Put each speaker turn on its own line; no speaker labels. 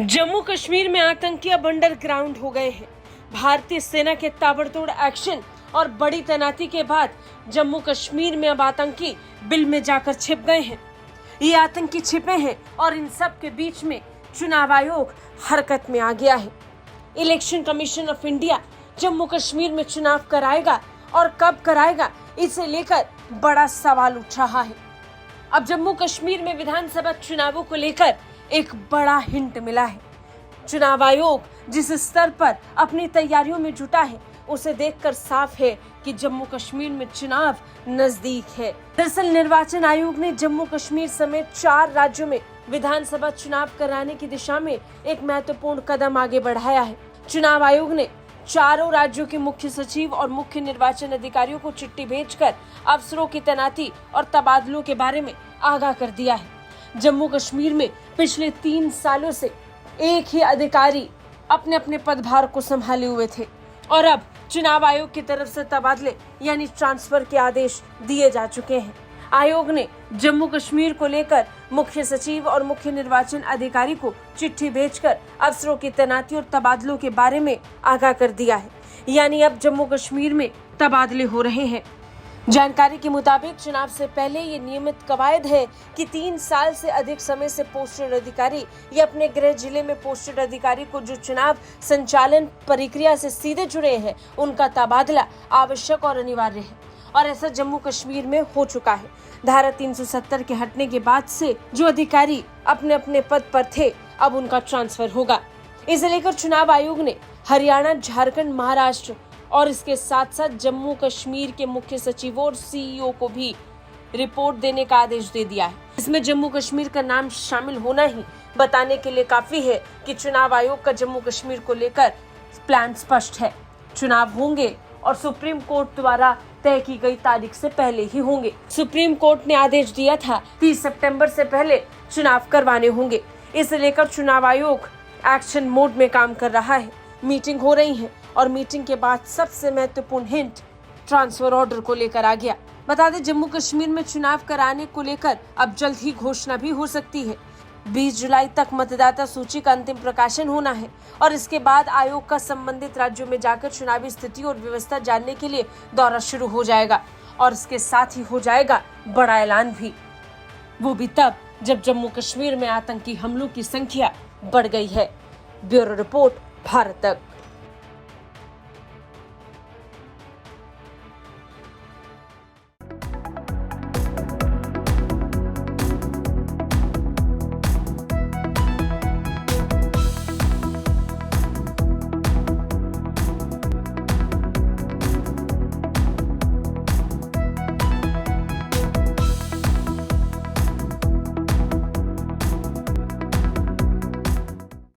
जम्मू कश्मीर में आतंकी अब अंडरग्राउंड हो गए हैं। भारतीय सेना के ताबड़तोड़ एक्शन और बड़ी तैनाती के बाद जम्मू कश्मीर में अब आतंकी बिल में जाकर छिप गए हैं। ये आतंकी छिपे हैं और इन सब के बीच में चुनाव आयोग हरकत में आ गया है। Election commission of India Jammu Kashmir में चुनाव कराएगा और कब कराएगा, इसे लेकर बड़ा सवाल उठ रहा है। अब जम्मू कश्मीर में विधानसभा चुनावों को लेकर एक बड़ा हिंट मिला है। चुनाव आयोग जिस स्तर पर अपनी तैयारियों में जुटा है, उसे देखकर साफ है कि जम्मू कश्मीर में चुनाव नजदीक है। दरअसल निर्वाचन आयोग ने जम्मू कश्मीर समेत 4 राज्यों में विधानसभा चुनाव कराने की दिशा में एक महत्वपूर्ण कदम आगे बढ़ाया है। चुनाव आयोग ने चारों राज्यों के मुख्य सचिव और मुख्य निर्वाचन अधिकारियों को चिट्ठी भेजकर अफसरों की तैनाती और तबादलों के बारे में आगाह कर दिया है। जम्मू कश्मीर में पिछले 3 सालों से एक ही अधिकारी अपने अपने पदभार को संभाले हुए थे और अब चुनाव आयोग की तरफ से तबादले यानी ट्रांसफर के आदेश दिए जा चुके हैं। आयोग ने जम्मू कश्मीर को लेकर मुख्य सचिव और मुख्य निर्वाचन अधिकारी को चिट्ठी भेजकर अफसरों की तैनाती और तबादलों के बारे में आगाह कर दिया है। यानी अब जम्मू कश्मीर में तबादले हो रहे हैं। जानकारी के मुताबिक चुनाव से पहले ये नियमित कवायद है कि 3 साल से अधिक समय से पोस्टेड अधिकारी या अपने गृह जिले में पोस्टेड अधिकारी को जो चुनाव संचालन प्रक्रिया से सीधे जुड़े हैं, उनका तबादला आवश्यक और अनिवार्य है और ऐसा जम्मू कश्मीर में हो चुका है। धारा 370 के हटने के बाद से जो अधिकारी अपने अपने पद पर थे, अब उनका ट्रांसफर होगा। इसे लेकर चुनाव आयोग ने हरियाणा, झारखंड, महाराष्ट्र और इसके साथ साथ जम्मू कश्मीर के मुख्य सचिवों और सीईओ को भी रिपोर्ट देने का आदेश दे दिया है। इसमें जम्मू कश्मीर का नाम शामिल होना ही बताने के लिए काफी है कि चुनाव आयोग का जम्मू कश्मीर को लेकर प्लान स्पष्ट है। चुनाव होंगे और सुप्रीम कोर्ट द्वारा तय की गई तारीख से पहले ही होंगे। सुप्रीम कोर्ट ने आदेश दिया था 30 सितंबर से पहले चुनाव करवाने होंगे। इसे लेकर चुनाव आयोग एक्शन मोड में काम कर रहा है। मीटिंग हो रही है और मीटिंग के बाद सबसे महत्वपूर्ण हिंट ट्रांसफर ऑर्डर को लेकर आ गया। बता दें, जम्मू कश्मीर में चुनाव कराने को लेकर अब जल्द ही घोषणा भी हो सकती है। 20 जुलाई तक मतदाता सूची का अंतिम प्रकाशन होना है और इसके बाद आयोग का संबंधित राज्यों में जाकर चुनावी स्थिति और व्यवस्था जानने के लिए दौरा शुरू हो जाएगा और इसके साथ ही हो जाएगा बड़ा ऐलान भी। वो भी तब जब जम्मू कश्मीर में आतंकी हमलों की संख्या बढ़ गई है। ब्यूरो रिपोर्ट, भारत तक।